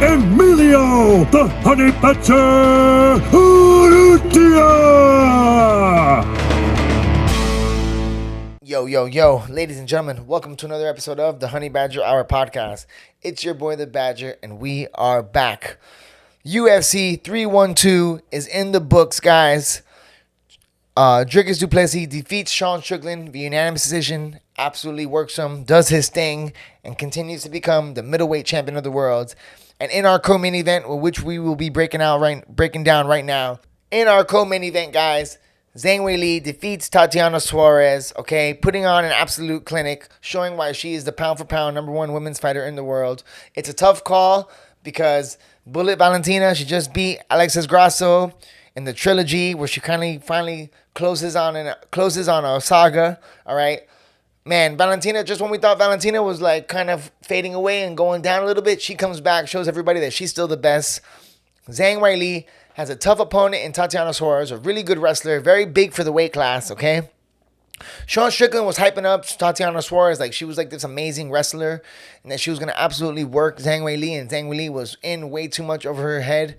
Emilio, the Honey Badger Urrutia! Yo, ladies and gentlemen, welcome to another episode of the Honey Badger Hour podcast. It's your boy, the Badger, and we are back. UFC 312 is in the books, guys. Dricus du Plessis defeats Sean Strickland via unanimous decision, absolutely works him, does his thing, and continues to become the middleweight champion of the world. And in our co-main event, which we will be breaking down right now, in our co-main event, guys, Zhang Weili defeats Tatiana Suarez, okay, putting on an absolute clinic, showing why she is the pound-for-pound number one women's fighter in the world. It's a tough call because Bullet Valentina, she just beat Alexis Grasso in the trilogy where she finally closes on a saga, all right? Man, Valentina, just when we thought Valentina was like kind of fading away and going down a little bit, she comes back, shows everybody that she's still the best. Zhang Weili has a tough opponent in Tatiana Suarez, a really good wrestler, very big for the weight class, okay? Sean Strickland was hyping up Tatiana Suarez like she was like this amazing wrestler and that she was going to absolutely work Zhang Weili, and Zhang Weili was in way too much over her head.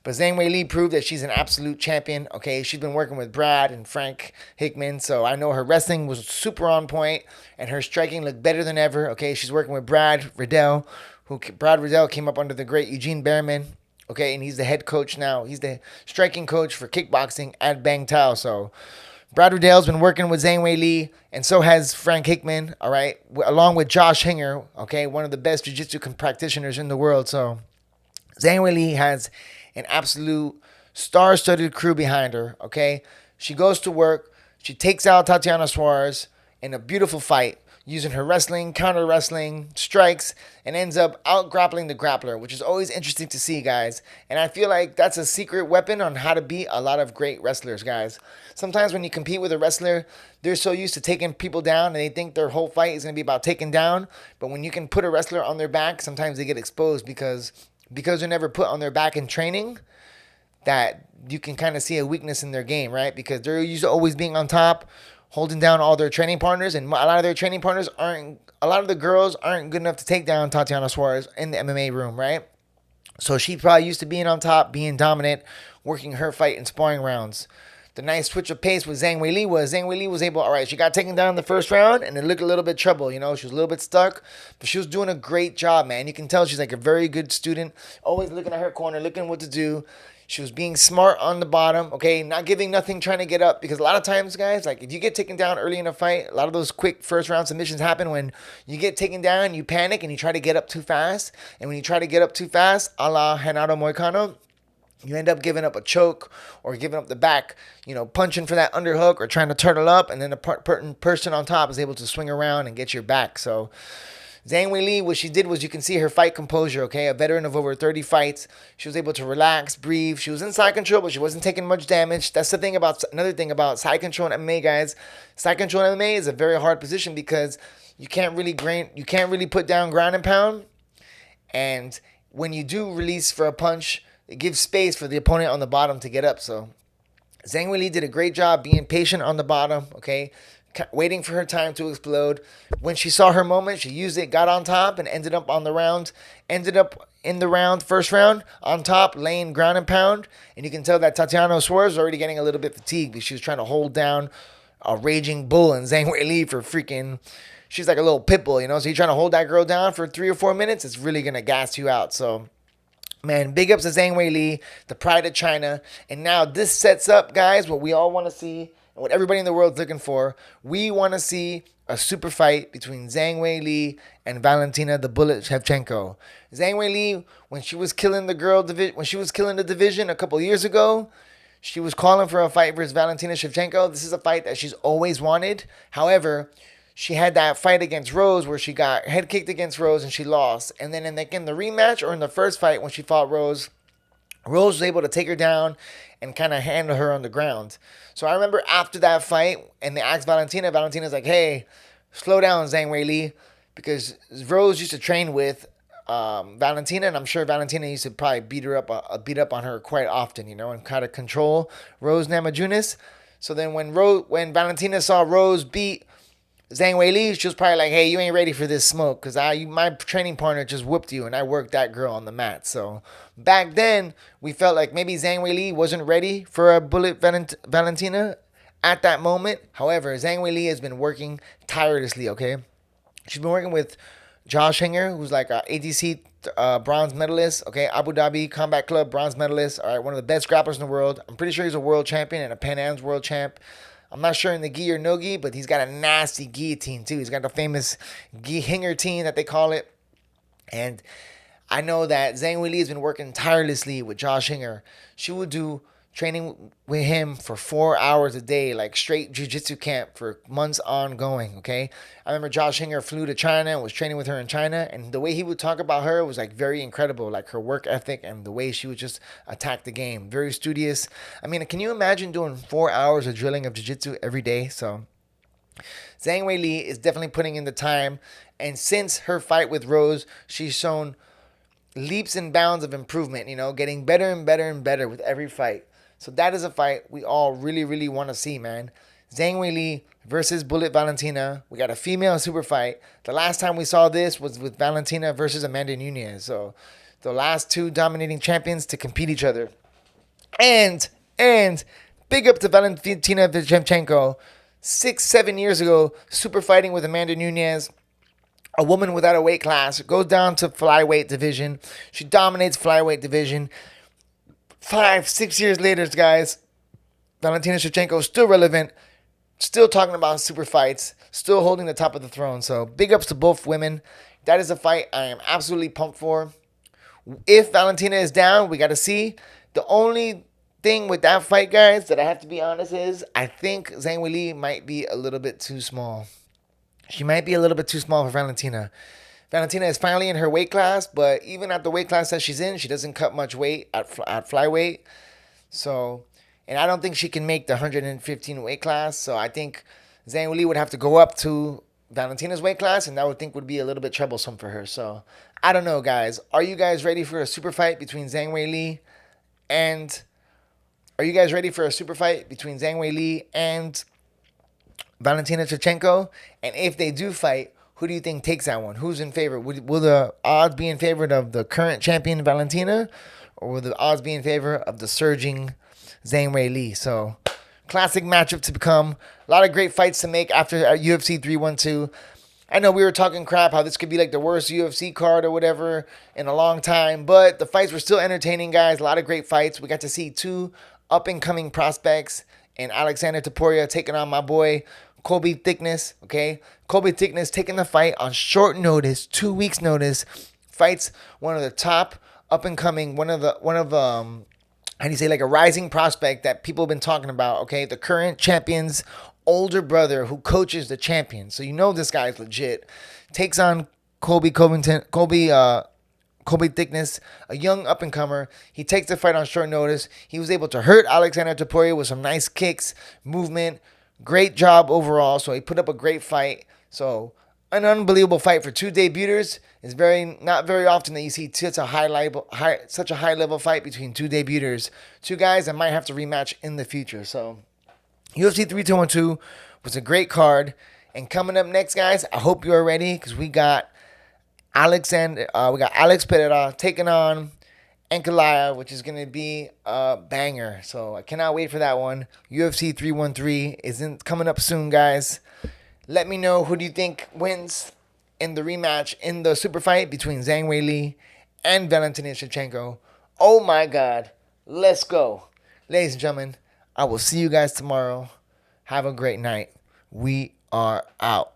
But Zhang Weili proved that she's an absolute champion, okay? She's been working with Brad and Frank Hickman, so I know her wrestling was super on point and her striking looked better than ever, okay? She's working with Brad Riddell, Brad Riddell came up under the great Eugene Behrman, okay? And he's the head coach now. He's the striking coach for kickboxing at Bang Tao, so Brad Riddell's been working with Zhang Weili, and so has Frank Hickman, all right? Along with Josh Hinger, okay? One of the best jiu-jitsu practitioners in the world, so Zhang Weili has an absolute star-studded crew behind her, okay? She goes to work. She takes out Tatiana Suarez in a beautiful fight using her wrestling, counter-wrestling, strikes, and ends up out-grappling the grappler, which is always interesting to see, guys. And I feel like that's a secret weapon on how to beat a lot of great wrestlers, guys. Sometimes when you compete with a wrestler, they're so used to taking people down and they think their whole fight is going to be about taking down. But when you can put a wrestler on their back, sometimes they get exposed because they're never put on their back in training, that you can kind of see a weakness in their game, right? Because they're used to always being on top, holding down all their training partners, and a lot of their training partners a lot of the girls aren't good enough to take down Tatiana Suarez in the MMA room, right? So she probably used to being on top, being dominant, working her fight in sparring rounds. The nice switch of pace with Zhang Weili was able, all right, she got taken down in the first round and it looked a little bit trouble, you know, she was a little bit stuck, but she was doing a great job, man. You can tell she's like a very good student, always looking at her corner, looking what to do. She was being smart on the bottom, okay, not giving nothing, trying to get up, because a lot of times, guys, like if you get taken down early in a fight, a lot of those quick first round submissions happen when you get taken down, you panic, and you try to get up too fast, and when you try to get up too fast, a la Renato Moicano, you end up giving up a choke or giving up the back, you know, punching for that underhook or trying to turtle up, and then the person on top is able to swing around and get your back. So Zhang Weili, what she did was, you can see her fight composure, okay? A veteran of over 30 fights. She was able to relax, breathe. She was in side control, but she wasn't taking much damage. That's another thing about side control in MMA, guys. Side control in MMA is a very hard position because you can't really put down ground and pound. And when you do release for a punch, it gives space for the opponent on the bottom to get up. So Zhang Weili did a great job being patient on the bottom, okay? Waiting for her time to explode. When she saw her moment, she used it, got on top, and ended up in the round, first round, on top, laying ground and pound. And you can tell that Tatiana Suarez was already getting a little bit fatigued because she was trying to hold down a raging bull in Zhang Weili for freaking... She's like a little pit bull, you know? So you're trying to hold that girl down for 3 or 4 minutes, it's really going to gas you out. So man, big ups to Zhang Weili, the pride of China. And now this sets up, guys, what we all want to see and what everybody in the world is looking for. We want to see a super fight between Zhang Weili and Valentina the Bullet Schevchenko. Zhang Weili, when she was killing the division a couple years ago, she was calling for a fight versus Valentina Schevchenko. This is a fight that she's always wanted. However, she had that fight against Rose where she got head kicked against Rose and she lost. And then in the rematch or in the first fight when she fought Rose, Rose was able to take her down and kind of handle her on the ground. So I remember after that fight, and they asked Valentina. Valentina's like, hey, slow down, Zhang Weili, because Rose used to train with Valentina, and I'm sure Valentina used to probably beat up on her quite often, you know, and kind of control Rose Namajunas. So then when Valentina saw Rose beat Zhang Weili, she was probably like, hey, you ain't ready for this smoke because my training partner just whooped you and I worked that girl on the mat. So back then, we felt like maybe Zhang Weili wasn't ready for a Bullet Valentina at that moment. However, Zhang Weili has been working tirelessly, okay? She's been working with Josh Hinger, who's like a ADC bronze medalist, okay? Abu Dhabi Combat Club bronze medalist, all right? One of the best grapplers in the world. I'm pretty sure he's a world champion and a Pan Am's world champ. I'm not sure in the gi or no gi, but he's got a nasty guillotine too. He's got the famous gi hinger team that they call it. And I know that Zhang Weili has been working tirelessly with Josh Hinger. She would do training with him for 4 hours a day, like straight jiu-jitsu camp for months ongoing, okay? I remember Josh Hinger flew to China and was training with her in China, and the way he would talk about her was like very incredible, like her work ethic and the way she would just attack the game. Very studious. I mean, can you imagine doing 4 hours of drilling of jiu-jitsu every day? So Zhang Weili is definitely putting in the time, and since her fight with Rose, she's shown leaps and bounds of improvement, getting better and better and better with every fight. So that is a fight we all really, really want to see, man. Zhang Weili versus Bullet Valentina. We got a female super fight. The last time we saw this was with Valentina versus Amanda Nunes. So the last two dominating champions to compete each other. And big up to Valentina Schevchenko. 6-7 years ago, super fighting with Amanda Nunes. A woman without a weight class, goes down to flyweight division. She dominates flyweight division. 5-6 years later, guys, Valentina Schevchenko is still relevant, still talking about super fights, still holding the top of the throne. So big ups to both women. That is a fight I am absolutely pumped for. If Valentina is down, we got to see. The only thing with that fight, guys, that I have to be honest is I think Zhang Weili might be a little bit too small. She might be a little bit too small for Valentina. Valentina is finally in her weight class, but even at the weight class that she's in, she doesn't cut much weight at flyweight. So, and I don't think she can make the 115 weight class. So I think Zhang Weili would have to go up to Valentina's weight class, and that would be a little bit troublesome for her. So I don't know, guys. Are you guys ready for a super fight between Zhang Weili and Valentina Schevchenko? And if they do fight, who do you think takes that one? Who's in favor? Will the odds be in favor of the current champion Valentina, or will the odds be in favor of the surging Zhang Weili? So, classic matchup to become. A lot of great fights to make after UFC 312. I know we were talking crap how this could be like the worst UFC card or whatever in a long time, but the fights were still entertaining, guys. A lot of great fights. We got to see two up-and-coming prospects, and Alexander Topuria taking on my boy Colby Thickness, okay? Colby Thickness taking the fight on short notice, 2 weeks notice. Fights one of the top up-and-coming, like a rising prospect that people have been talking about, okay? The current champion's older brother who coaches the champion. So you know this guy's legit. Takes on Colby Thickness, a young up-and-comer. He takes the fight on short notice. He was able to hurt Alexander Topuria with some nice kicks, movement. Great job overall. So he put up a great fight. So an unbelievable fight for two debuters. It's not very often that you see such a high level fight between two debuters. Two guys that might have to rematch in the future. So UFC 312 was a great card. And coming up next, guys, I hope you are ready because we got Alex Pereira taking on Ankalaev, which is going to be a banger. So I cannot wait for that one. UFC 313 is coming up soon, guys. Let me know who do you think wins in the rematch in the super fight between Zhang Weili and Valentina Schevchenko. Oh my God. Let's go. Ladies and gentlemen, I will see you guys tomorrow. Have a great night. We are out.